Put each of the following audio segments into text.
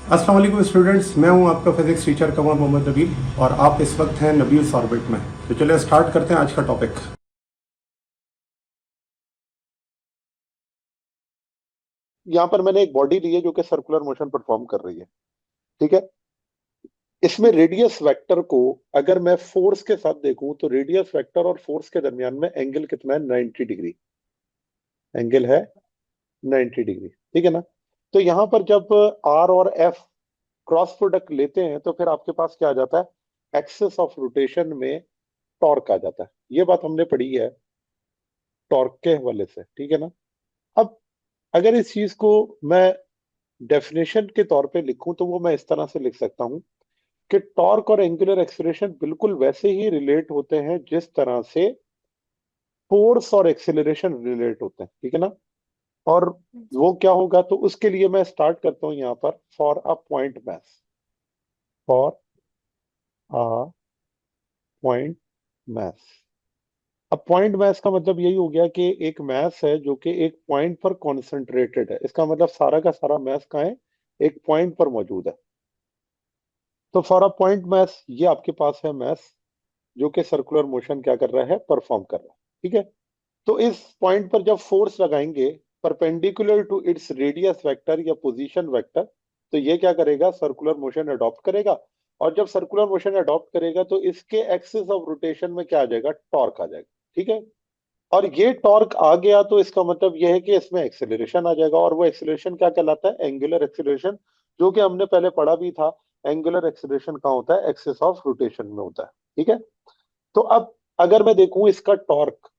अस्सलाम वालेकुम स्टूडेंट्स, मैं हूं आपका फिजिक्स टीचर कमर मोहम्मद नबील और आप इस वक्त हैं नबील्स ऑर्बिट में। तो चलिए स्टार्ट करते हैं आज का टॉपिक। यहाँ पर मैंने एक बॉडी ली है जो कि सर्कुलर मोशन परफॉर्म कर रही है। ठीक है। इसमें रेडियस वेक्टर को अगर मैं फोर्स के साथ देखूं तो रेडियस वेक्टर और फोर्स के दरमियान में एंगल कितना है? 90 डिग्री एंगल है। 90 डिग्री। ठीक है ना। तो यहां पर जब आर और एफ क्रॉस प्रोडक्ट लेते हैं तो फिर आपके पास क्या आ जाता है? एक्सिस ऑफ रोटेशन में टॉर्क आ जाता है। ये बात हमने पढ़ी है टॉर्क के हवाले से। ठीक है ना। अब अगर इस चीज को मैं डेफिनेशन के तौर पे लिखूं तो वो मैं इस तरह से लिख सकता हूं कि टॉर्क और एंगुलर एक्सीलरेशन बिल्कुल वैसे ही रिलेट होते हैं जिस तरह से फोर्स और एक्सीलरेशन रिलेट होते हैं। ठीक है ना। और वो क्या होगा, तो उसके लिए मैं स्टार्ट करता हूं यहां पर for a point mass. For a point mass. अब पॉइंट मैस का मतलब यही हो गया कि एक मैस है जो कि एक पॉइंट पर कॉन्सेंट्रेटेड है। इसका मतलब सारा का सारा मैस कहाँ है? एक पॉइंट पर मौजूद है। तो फॉर अ पॉइंट मैस ये आपके पास है मैस जो कि सर्कुलर मोशन क्या कर रहा है? परफॉर्म कर रहा है। ठीक है। तो इस पॉइंट पर जब फोर्स लगाएंगे perpendicular to its radius vector या पोजीशन वेक्टर, तो ये क्या करेगा? सर्कुलर मोशन अडॉप्ट करेगा। और जब सर्कुलर मोशन अडॉप्ट करेगा तो इसके एक्सिस ऑफ रोटेशन में क्या आ जाएगा? टॉर्क आ जाएगा। ठीक है। और ये टॉर्क आ गया तो इसका मतलब यह है कि इसमें एक्सेलरेशन आ जाएगा, और वो एक्सेलरेशन क्या कहलाता है? एंगुलर एक्सेलरेशन, जो कि हमने पहले पढ़ा भी था। एंगुलर एक्सेलरेशन कहाँ होता है? एक्सिस ऑफ रोटेशन में होता है। ठीक है। तो अब अगर मैं देखूं इसका टॉर्क,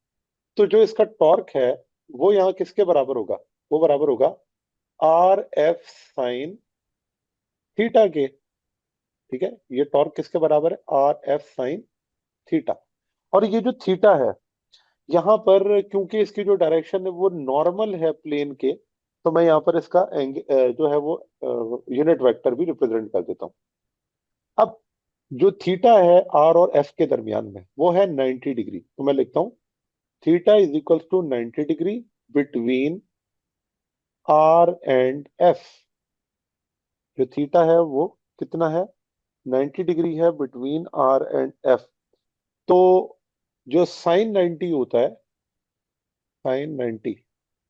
तो जो इसका टॉर्क है वो यहाँ किसके बराबर होगा? वो बराबर होगा आर एफ साइन थीटा के। ठीक है। ये टॉर्क किसके बराबर है? R F sine theta. और ये जो थीटा है यहाँ पर, क्योंकि इसकी जो डायरेक्शन है वो नॉर्मल है प्लेन के, तो मैं यहाँ पर इसका जो है वो यूनिट वेक्टर भी रिप्रेजेंट कर देता हूँ। अब जो थीटा है आर और एफ के दरमियान में वो है 90 डिग्री, तो मैं लिखता हूँ theta is equal to 90 degree between r and f. जो थीटा है वो कितना है? 90 डिग्री है बिटवीन आर एंड एफ। तो जो साइन 90 होता है, साइन 90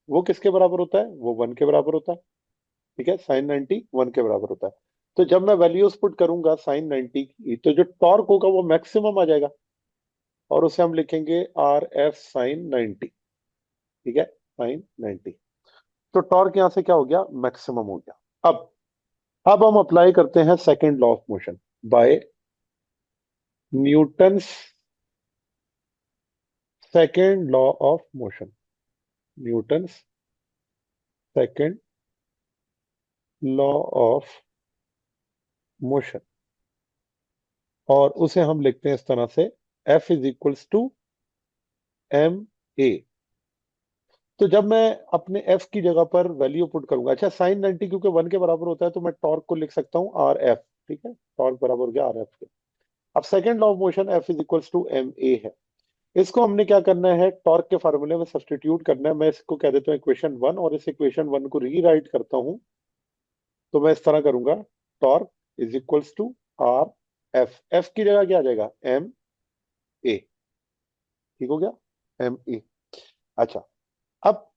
वो किसके बराबर होता है? वो 1 के बराबर होता है। ठीक है। साइन 90 1 के बराबर होता है। तो जब मैं वैल्यूज पुट करूंगा साइन 90 की, तो जो टॉर्क होगा वो मैक्सिमम आ जाएगा, और उसे हम लिखेंगे आर एफ साइन 90। ठीक है। साइन 90। तो टॉर्क यहां से क्या हो गया? मैक्सिमम हो गया। अब हम अप्लाई करते हैं second law of motion by Newton's second law of motion. Newton's second law of motion. और उसे हम लिखते हैं इस तरह से, F is equals to m a. तो जब मैं अपने F की जगह पर वैल्यू पुट करूंगा, अच्छा साइन 90 क्योंकि 1 के बराबर होता है तो मैं टॉर्क को लिख सकता हूँ आर एफ। ठीक है। टॉर्क बराबर हो गया आर एफ के। अब second law of motion F is equals to m a है। इसको हमने क्या करना है? टॉर्क के फार्मूले में सब्स्टिट्यूट करना है। मैं इसको कह देता हूँ इक्वेशन 1, और इस इक्वेशन 1 को रीराइट करता हूँ। तो मैं इस तरह करूंगा, torque is equals to r f. F की जगह क्या आ जाएगा? M a. ठीक हो गया। M a. अच्छा। अब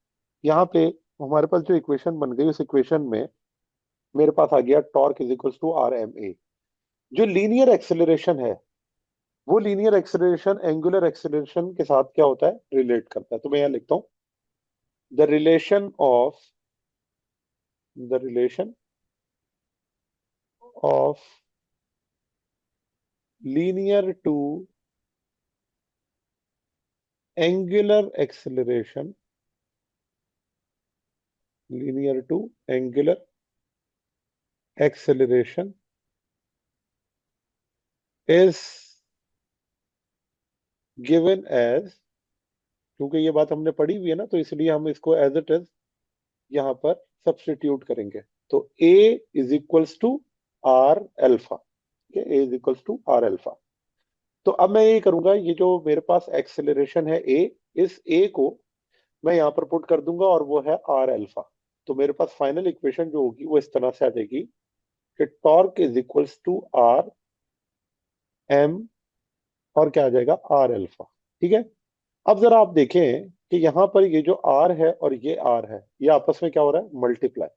यहाँ पे हमारे पास जो इक्वेशन बन गई, उस इक्वेशन में मेरे पास आ गया torque is equals to r m a. जो लीनियर एक्सेलरेशन है, वो लीनियर एक्सेलरेशन एंगुलर एक्सेलरेशन के साथ क्या होता है? रिलेट करता है। तो मैं यहाँ लिखता हूँ the relation of the relation of linear to angular acceleration, linear to angular acceleration is given as, क्योंकि ये बात हमने पढ़ी हुई है ना, तो इसलिए हम इसको एज इट इज यहाँ पर सब्स्टिट्यूट करेंगे। तो a is equals to r alpha. ठीक है। A is equals to r alpha. तो अब मैं ये करूंगा, ये जो मेरे पास एक्सेलरेशन है ए, इस ए को मैं यहाँ पर पुट कर दूंगा और वो है आर एल्फा। तो मेरे पास फाइनल इक्वेशन जो होगी वो इस तरह से आ जाएगी कि torque is equals to r m और क्या आ जाएगा आर अल्फा। ठीक है, अब जरा आप देखें कि यहां पर ये जो आर है और ये आर है, ये आपस में क्या हो रहा है, मल्टीप्लाई।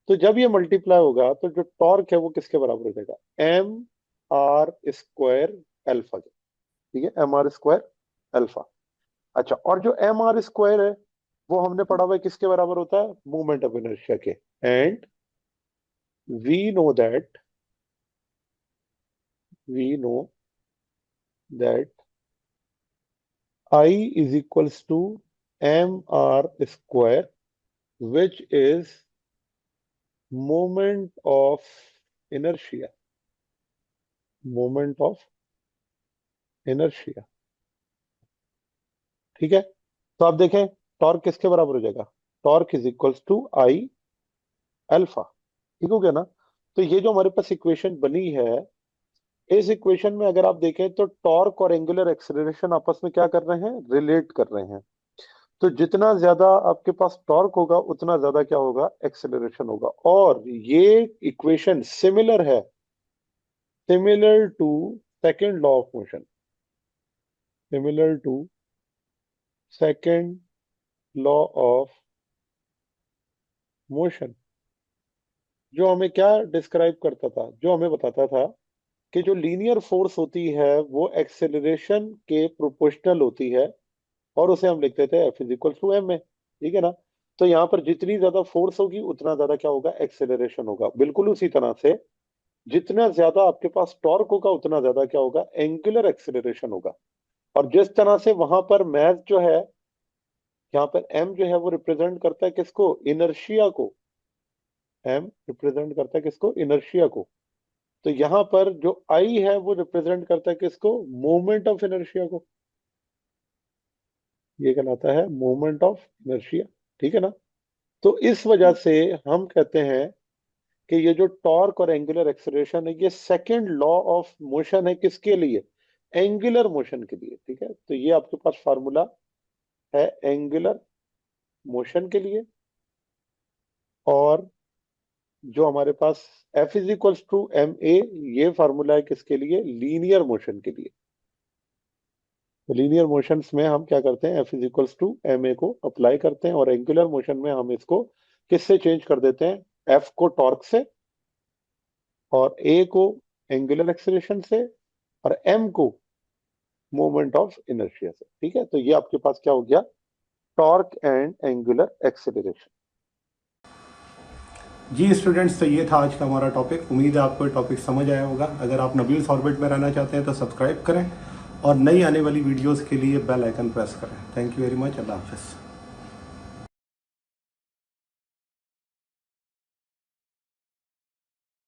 तो जब ये मल्टीप्लाई होगा तो जो टॉर्क है वो किसके बराबर हो जाएगा, एम आर स्क्वायर अल्फा के। ठीक है, एम आर स्क्वायर अल्फा। अच्छा, और जो एम आर स्क्वायर है वो हमने पढ़ा हुआ है किसके बराबर होता है, मूवमेंट ऑफ इनर्शिया के। And we know that we know that I is equals to mr square, which is moment of inertia. Moment of inertia. ठीक है, तो आप देखें टॉर्क किसके बराबर हो जाएगा, torque is equals to I alpha. ठीक हो गया ना। तो ये जो हमारे पास इक्वेशन बनी है, इस इक्वेशन में अगर आप देखें तो टॉर्क और एंगुलर एक्सेलरेशन आपस में क्या कर रहे हैं, रिलेट कर रहे हैं। तो जितना ज्यादा आपके पास टॉर्क होगा उतना ज्यादा क्या होगा, एक्सेलरेशन होगा। और ये equation similar to second law of motion, similar to second law of motion, जो हमें क्या डिस्क्राइब करता था, जो हमें बताता था कि जो लीनियर फोर्स होती है वो एक्सेलरेशन के प्रोपोर्शनल होती है, और उसे हम लिखते थे f is equal to m में। ठीक है ना। तो यहाँ पर जितनी ज्यादा फोर्स होगी उतना ज्यादा क्या होगा, एक्सेलरेशन होगा। बिल्कुल उसी तरह से जितना ज्यादा आपके पास टॉर्क होगा उतना ज्यादा क्या होगा, एंगुलर एक्सेलरेशन होगा। और जिस तरह से वहां पर मैथ जो है, यहाँ पर एम जो है वो रिप्रेजेंट करता है किसको, इनर्शिया को। एम रिप्रेजेंट करता है किसको, इनर्शिया को। तो यहाँ पर जो आई है वो रिप्रेजेंट करता है किसको, मोमेंट ऑफ इनर्शिया को। ये कहलाता है मोमेंट ऑफ इनर्शिया। ठीक है ना। तो इस वजह से हम कहते हैं कि ये जो टॉर्क और एंगुलर एक्सेलरेशन है ये सेकंड लॉ ऑफ मोशन है, किसके लिए, एंगुलर मोशन के लिए। ठीक है, तो ये आपके पास फार्मूला है एंगुलर मोशन के लिए। और जो हमारे पास F is equals to m a, ये फार्मूला है किसके लिए, लीनियर मोशन के लिए। तो लीनियर मोशंस में हम क्या करते हैं, F is equals to m a को अप्लाई करते हैं, और एंगुलर मोशन में हम इसको किससे चेंज कर देते हैं, F को टॉर्क से, और A को एंगुलर एक्सेलरेशन से, और M को मोमेंट ऑफ इनर्शिया से। ठीक है, तो ये आपके पास क्या हो गया, टॉर्क एंड एंगुलर एक्सेलरेशन। जी स्टूडेंट्स, तो ये था आज का हमारा टॉपिक। उम्मीद है आपको टॉपिक समझ आया होगा। अगर आप नबील्स ऑर्बिट में रहना चाहते हैं तो सब्सक्राइब करें, और नई आने वाली वीडियोस के लिए बेल आइकन प्रेस करें। Thank you very much. अल्लाह हाफिज़।